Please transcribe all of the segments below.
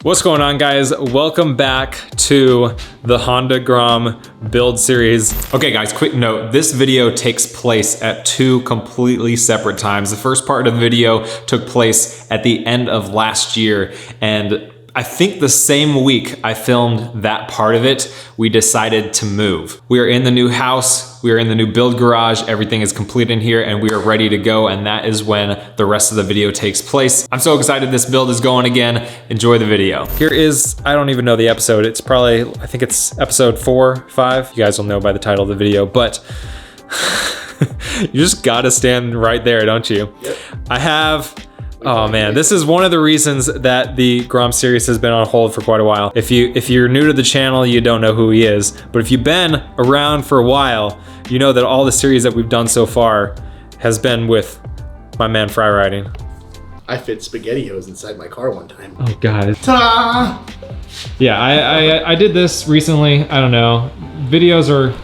What's going on, guys? Welcome back to the Honda Grom build series. Okay guys, quick note, this video takes place at two completely separate times. The first part of the video took place at the end of last year, and I think the same week I filmed that part of it, we decided to move. We are in the new house, we are in the new build garage, everything is complete in here and we are ready to go, and that is when the rest of the video takes place. I'm so excited this build is going again. Enjoy the video. Here is, I don't even know the episode. It's probably, I think it's episode 4, 5. You guys will know by the title of the video, but you just gotta stand right there, don't you? Yep. I have, oh man, this is one of the reasons that the Grom series has been on hold for quite a while. If you're new to the channel, you don't know who he is. But if you've been around for a while, you know that all the series that we've done so far has been with my man Fry Riding. I fit SpaghettiOs inside my car one time. Oh God. Ta-da! Yeah, I did this recently. I don't know. Videos are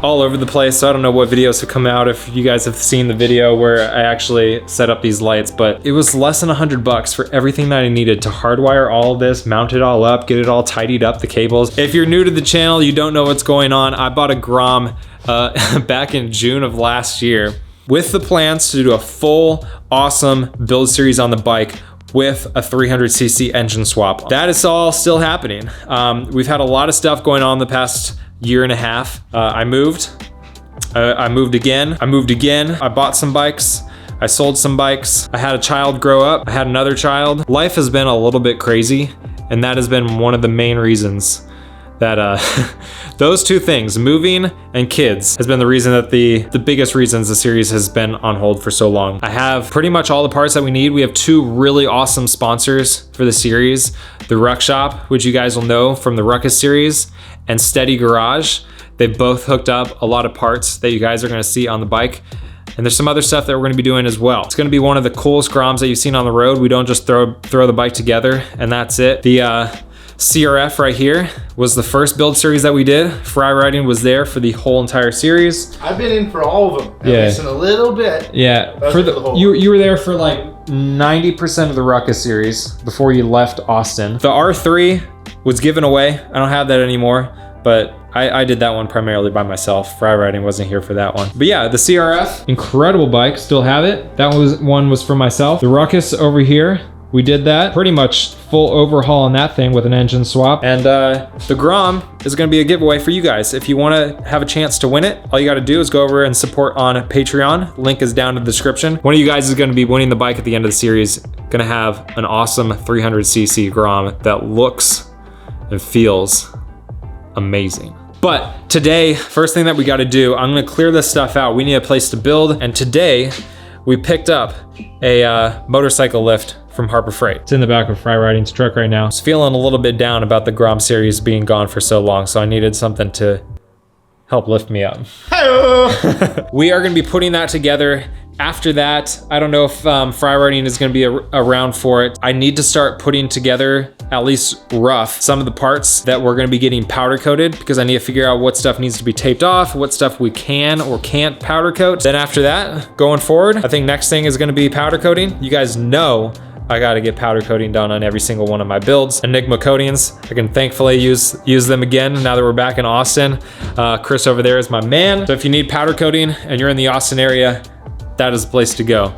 all over the place, so I don't know what videos have come out if you guys have seen the video where I actually set up these lights, but it was less than $100 for everything that I needed to hardwire all of this, mount it all up, get it all tidied up, the cables. If you're new to the channel, you don't know what's going on, I bought a Grom back in June of last year with the plans to do a full, awesome build series on the bike with a 300cc engine swap. That is all still happening. We've had a lot of stuff going on the past year and a half. I moved again, I bought some bikes, I sold some bikes, I had a child grow up, I had another child. Life has been a little bit crazy, and that has been one of the main reasons that those two things, moving and kids, has been the reason that the biggest reasons the series has been on hold for so long. I have pretty much all the parts that we need. We have two really awesome sponsors for the series, the Ruck Shop, which you guys will know from the Ruckus series, and Steady Garage. They've both hooked up a lot of parts that you guys are gonna see on the bike. And there's some other stuff that we're gonna be doing as well. It's gonna be one of the coolest Groms that you've seen on the road. We don't just throw the bike together and that's it. The CRF right here was the first build series that we did. Fry Riding was there for the whole entire series. I've been in for all of them, at least in a little bit. Yeah, you were there for like 90% of the Ruckus series before you left Austin. The R3 was given away. I don't have that anymore, but I did that one primarily by myself. Fry Riding wasn't here for that one. But yeah, the CRF, incredible bike, still have it. That one was for myself. The Ruckus over here, we did that. Pretty much full overhaul on that thing with an engine swap. And the Grom is gonna be a giveaway for you guys. If you wanna have a chance to win it, all you gotta do is go over and support on Patreon. Link is down in the description. One of you guys is gonna be winning the bike at the end of the series. Gonna have an awesome 300cc Grom that looks and feels amazing. But today, first thing that we gotta do, I'm gonna clear this stuff out. We need a place to build, and today we picked up a motorcycle lift from Harbor Freight. It's in the back of Fry Riding's truck right now. I was feeling a little bit down about the Grom series being gone for so long, so I needed something to help lift me up. We are gonna be putting that together. After that, I don't know if Fry Riding is gonna be around for it. I need to start putting together, at least rough, some of the parts that we're gonna be getting powder coated, because I need to figure out what stuff needs to be taped off, what stuff we can or can't powder coat. Then after that, going forward, I think next thing is gonna be powder coating. You guys know I gotta get powder coating done on every single one of my builds. Enigma coatings, I can thankfully use them again now that we're back in Austin. Chris over there is my man. So if you need powder coating and you're in the Austin area, that is the place to go.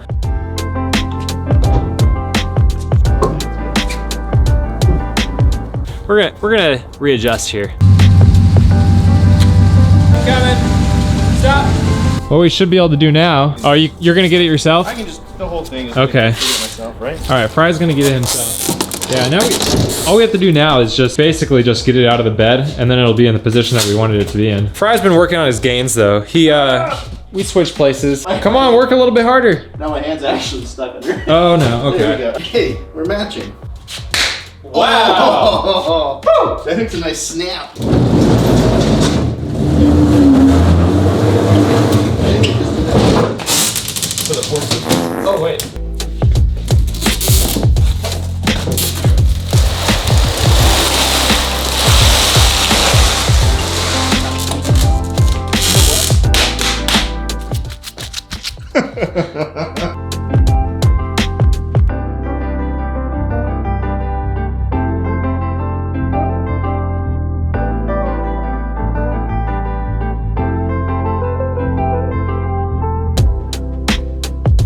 We're gonna readjust here. Coming. Stop. What we should be able to do now. Oh, you're gonna get it yourself? I can just the whole thing. Okay. Myself, right? All right, Fry's gonna get it himself. Yeah. Now all we have to do now is just basically just get it out of the bed, and then it'll be in the position that we wanted it to be in. Fry's been working on his gains though. We switched places. Come on, work a little bit harder. Now my hand's actually stuck under. Oh no, okay. There we go. Hey, we're matching. Wow. Oh, that hits a nice snap. For the horses. Oh wait.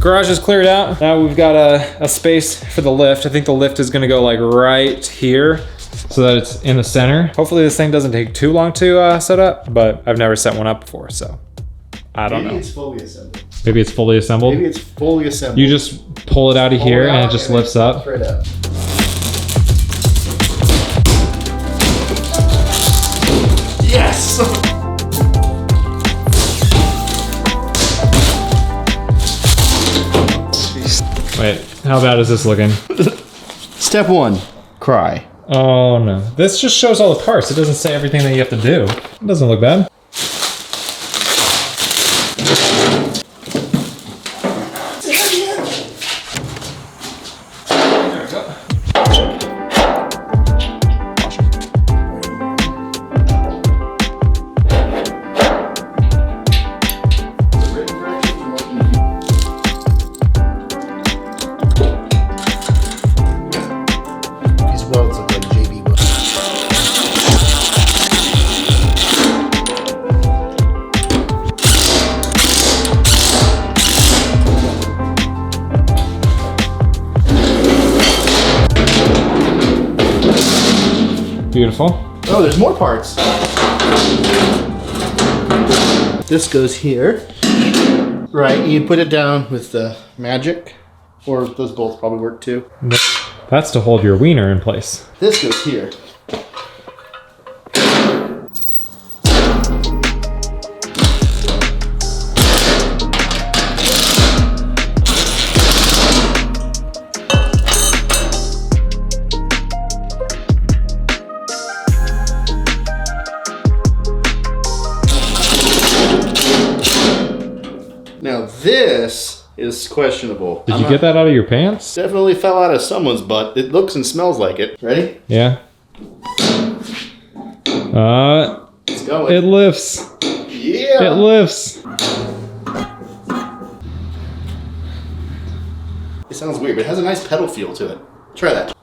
garage is cleared out. Now we've got a space for the lift. I think the lift is gonna go like right here so that it's in the center. Hopefully this thing doesn't take too long to set up, but I've never set one up before, so I don't know. Maybe it's fully assembled. Maybe it's fully assembled? Maybe it's fully assembled. You just pull it out of here and it just lifts up? Right up. Yes! Wait, how bad is this looking? Step 1, cry. Oh no. This just shows all the parts. It doesn't say everything that you have to do. It doesn't look bad. Beautiful. Oh, there's more parts. This goes here. Right, you put it down with the magic, or those bolts probably work too. That's to hold your wiener in place. This goes here. Now this is questionable. Did you get that out of your pants? Definitely fell out of someone's butt. It looks and smells like it. Ready? Yeah. Let's go. It lifts. Yeah. It lifts. It sounds weird, but it has a nice pedal feel to it. Try that.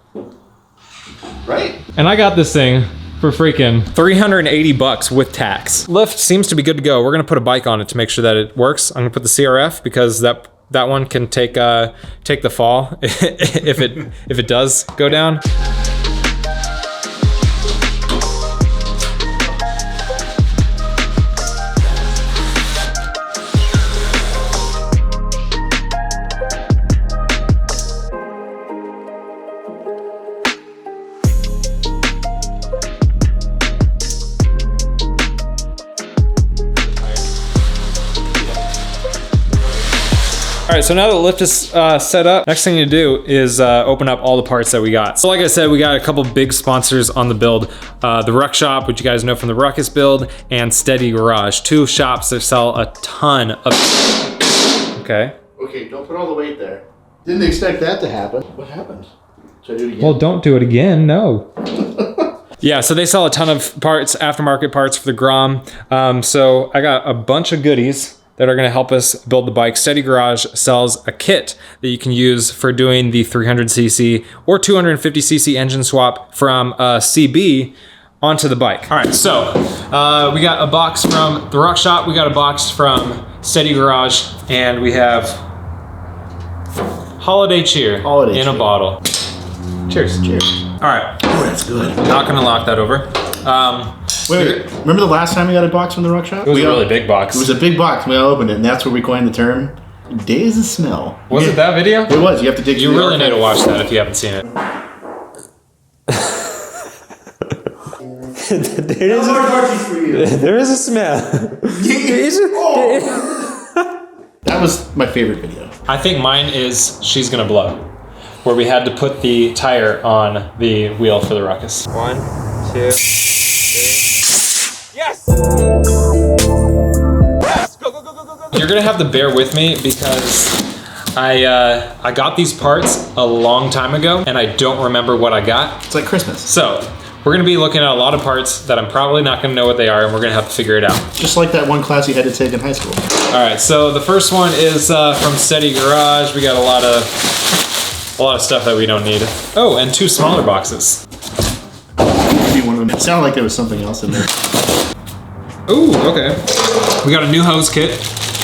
Right? And I got this thing for freaking 380 bucks with tax. Lift seems to be good to go. We're gonna put a bike on it to make sure that it works. I'm gonna put the CRF because that one can take the fall if it does go down. All right, so now that the lift is set up, next thing to do is open up all the parts that we got. So like I said, we got a couple big sponsors on the build. The Ruck Shop, which you guys know from the Ruckus build, and Steady Garage. 2 shops that sell a ton of... Okay. Okay, don't put all the weight there. Didn't expect that to happen. What happened? Should I do it again? Well, don't do it again, no. Yeah, so they sell a ton of parts, aftermarket parts for the Grom. So I got a bunch of goodies that are gonna help us build the bike. Steady Garage sells a kit that you can use for doing the 300cc or 250cc engine swap from CB onto the bike. All right, so we got a box from the Ruck Shop, we got a box from Steady Garage, and we have Holiday Cheer in a bottle. Cheers. Cheers. All right. Oh, that's good. Not gonna lock that over. Wait, remember the last time we got a box from the Ruck Shop? It was a really big box. It was a big box. We all opened it, and that's where we coined the term "days of smell." Was it that video? It was. You have to dig. You really need to watch that if you haven't seen it. There is a smell. That was my favorite video. I think mine is She's Gonna Blow, where we had to put the tire on the wheel for the Ruckus. 1, 2, 3. Yes! Yes! Go, go, go, go, go, go. You're gonna have to bear with me because I got these parts a long time ago and I don't remember what I got. It's like Christmas. So, we're gonna be looking at a lot of parts that I'm probably not gonna know what they are, and we're gonna have to figure it out. Just like that one class you had to take in high school. All right, so the first one is from Steady Garage. We got a lot of stuff that we don't need. Oh, and 2 smaller boxes. Maybe one of them. It sounded like there was something else in there. Ooh, okay. We got a new hose kit,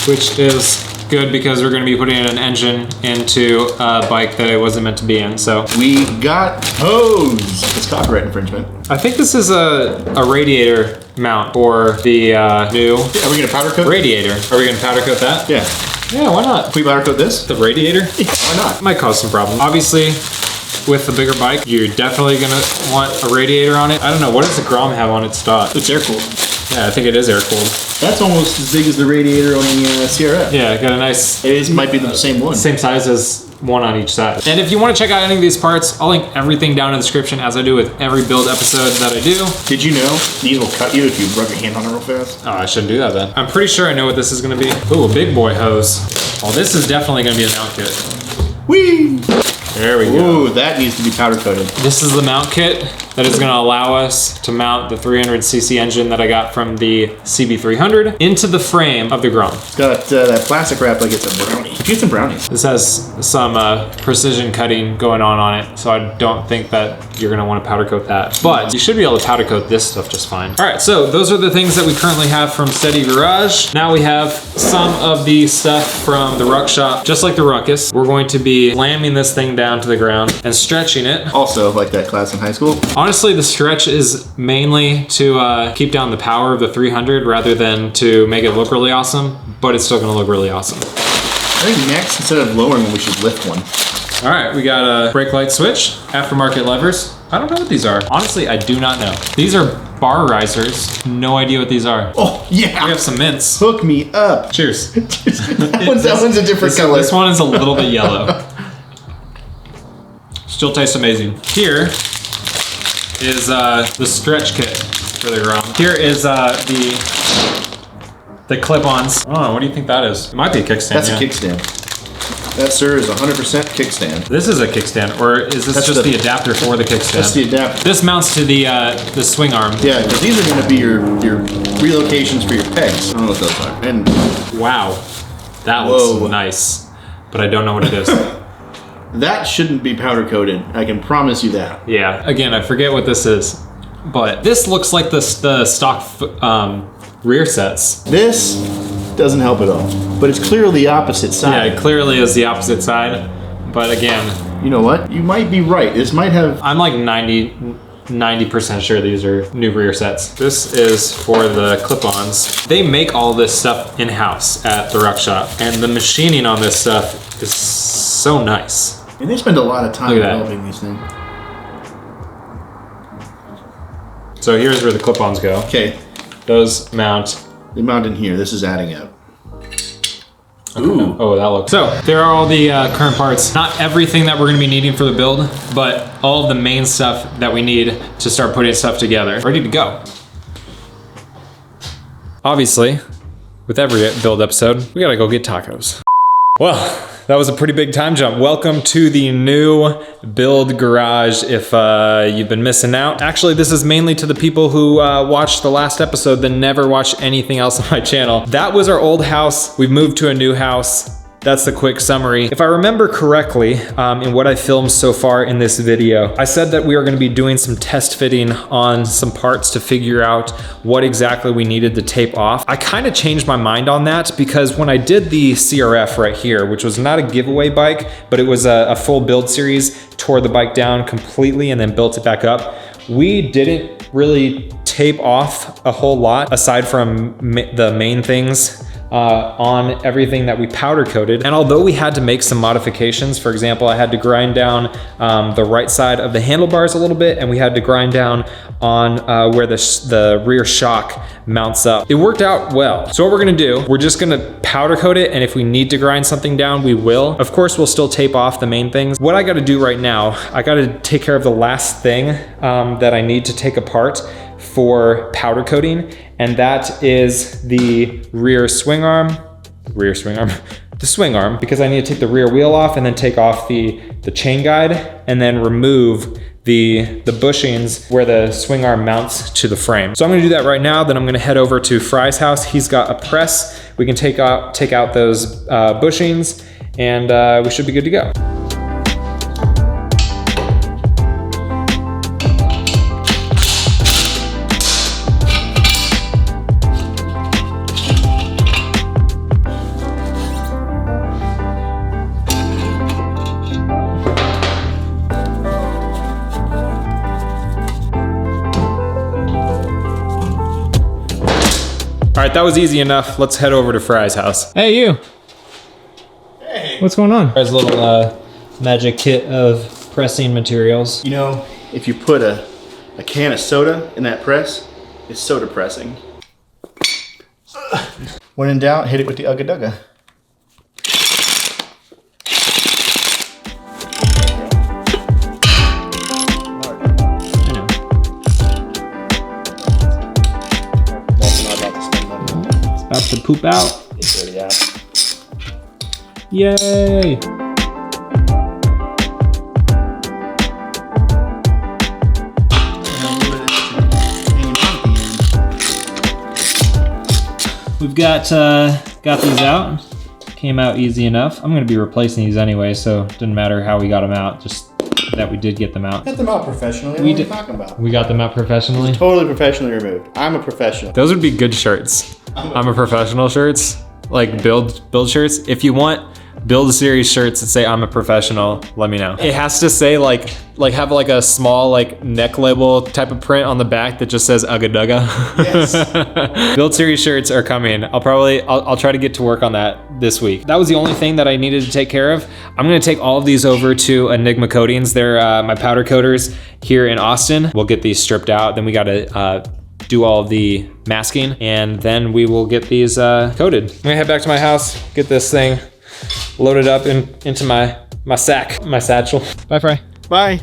which is good because we're gonna be putting an engine into a bike that it wasn't meant to be in, so. We got hosed. It's copyright infringement. I think this is a radiator mount for the new Are we gonna powder coat? radiator. Are we gonna powder coat that? Yeah. Yeah, why not? Can we powder coat this? The radiator? Yeah, why not? Might cause some problems. Obviously, with the bigger bike, you're definitely gonna want a radiator on it. I don't know, what does the Grom have on its stock? It's air cooled. Yeah, I think it is air cooled. That's almost as big as the radiator on the CRF. Yeah, got a nice... It might be the same one. Same size as one on each side. And if you want to check out any of these parts, I'll link everything down in the description as I do with every build episode that I do. Did you know these will cut you if you rub your hand on it real fast? Oh, I shouldn't do that then. I'm pretty sure I know what this is gonna be. Ooh, a big boy hose. Well, this is definitely gonna be a mount kit. Whee! There we go. Ooh, that needs to be powder coated. This is the mount kit that is gonna allow us to mount the 300cc engine that I got from the CB300 into the frame of the Grom. It's got that plastic wrap like it's a brownie. Get some brownies. This has some precision cutting going on it, so I don't think that you're gonna wanna powder coat that. But you should be able to powder coat this stuff just fine. All right, so those are the things that we currently have from Steady Garage. Now we have some of the stuff from the Ruck Shop. Just like the Ruckus, we're going to be slamming this thing down to the ground and stretching it. Also, like that class in high school. Honestly, the stretch is mainly to keep down the power of the 300 rather than to make it look really awesome, but it's still gonna look really awesome. I think next, instead of lowering one, we should lift one. All right, we got a brake light switch, aftermarket levers. I don't know what these are. Honestly, I do not know. These are bar risers. No idea what these are. Oh, yeah. We have some mints. Hook me up. Cheers. that one's a different color. This one is a little bit yellow. Still tastes amazing. Here is the stretch kit for the Grom. Here is the clip-ons. Oh, what do you think that is? It might be a kickstand. That's a kickstand. That, sir, is 100% kickstand. This is a kickstand, or is this just the adapter for the kickstand? That's the adapter. This mounts to the swing arm. Yeah, because these are going to be your relocations for your pegs. I don't know what those are. And wow, that looks nice, but I don't know what it is. That shouldn't be powder coated. I can promise you that. Yeah. Again, I forget what this is, but this looks like the stock rear sets. This doesn't help at all, but it's clearly the opposite side. Yeah, it clearly is the opposite side, but again, you know what? You might be right. This might have. I'm like 90% sure these are new rear sets. This is for the clip-ons. They make all this stuff in-house at the Ruck Shop, and the machining on this stuff is so nice. And they spend a lot of time developing these things. So here's where the clip-ons go. Okay. Those mount. They mount in here. This is adding up. Ooh. Oh, that looks. So there are all the current parts. Not everything that we're gonna be needing for the build, but all of the main stuff that we need to start putting stuff together. Ready to go. Obviously, with every build episode, we gotta go get tacos. Well, that was a pretty big time jump. Welcome to the new build garage if you've been missing out. Actually, this is mainly to the people who watched the last episode then never watched anything else on my channel. That was our old house. We've moved to a new house. That's the quick summary. If I remember correctly, in what I filmed so far in this video, I said that we are gonna be doing some test fitting on some parts to figure out what exactly we needed to tape off. I kind of changed my mind on that because when I did the CRF right here, which was not a giveaway bike, but it was a full build series, tore the bike down completely and then built it back up, we didn't really tape off a whole lot aside from the main things on everything that we powder coated. And although we had to make some modifications, for example, I had to grind down the right side of the handlebars a little bit, and we had to grind down on where the rear shock mounts up. It worked out well. So what we're gonna do, we're just gonna powder coat it, and if we need to grind something down, we will. Of course, we'll still tape off the main things. What I gotta do right now, I gotta take care of the last thing that I need to take apart for powder coating, and that is the rear swing arm, the swing arm, because I need to take the rear wheel off and then take off the chain guide and then remove the bushings where the swing arm mounts to the frame. So I'm gonna do that right now, then I'm gonna head over to Fry's house. He's got a press. We can take out those bushings, and we should be good to go. right, that was easy enough. Let's head over to Fry's house. Hey, you. Hey. What's going on? Fry's little magic kit of pressing materials. You know, if you put a can of soda in that press, it's soda pressing. When in doubt, hit it with the Ugga Dugga. About to poop out. It's already out. Yay! We've got these out. Came out easy enough. I'm gonna be replacing these anyway, so it didn't matter how we got them out. Just that we did get them out. Got them out professionally. What are you talking about? We got them out professionally. Totally professionally removed. I'm a professional. Those would be good shirts. I'm a professional shirts, like build shirts. If you want build series shirts that say I'm a professional, let me know. It has to say like have like a small like neck label type of print on the back that just says Ugga Dugga. Yes. Build series shirts are coming. I'll try to get to work on that this week. That was the only thing that I needed to take care of. I'm gonna take all of these over to Enigma Coatings. They're my powder coaters here in Austin. We'll get these stripped out. Then we gotta do all of the masking, and then we will get these coated. I'm gonna head back to my house, get this thing loaded up into my sack, my satchel. Bye, Fry. Bye.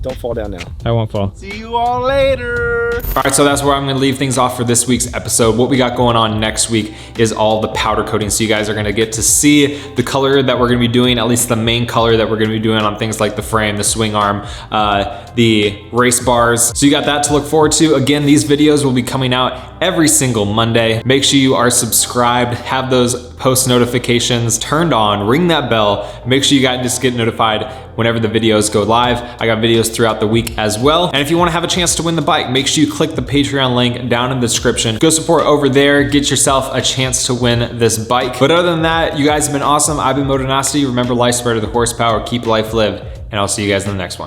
Don't fall down now. I won't fall. See you all later. All right, so that's where I'm gonna leave things off for this week's episode. What we got going on next week is all the powder coating. So you guys are gonna get to see the color that we're gonna be doing, at least the main color that we're gonna be doing on things like the frame, the swing arm, the race bars. So you got that to look forward to. Again, these videos will be coming out every single Monday. Make sure you are subscribed, have those post notifications turned on, ring that bell. Make sure you guys just get notified whenever the videos go live. I got videos throughout the week as well. And if you wanna have a chance to win the bike, make sure you click the Patreon link down in the description. Go support over there, get yourself a chance to win this bike. But other than that, you guys have been awesome. I've been Motonosity. Remember, life's better than horsepower. Keep life lived, and I'll see you guys in the next one.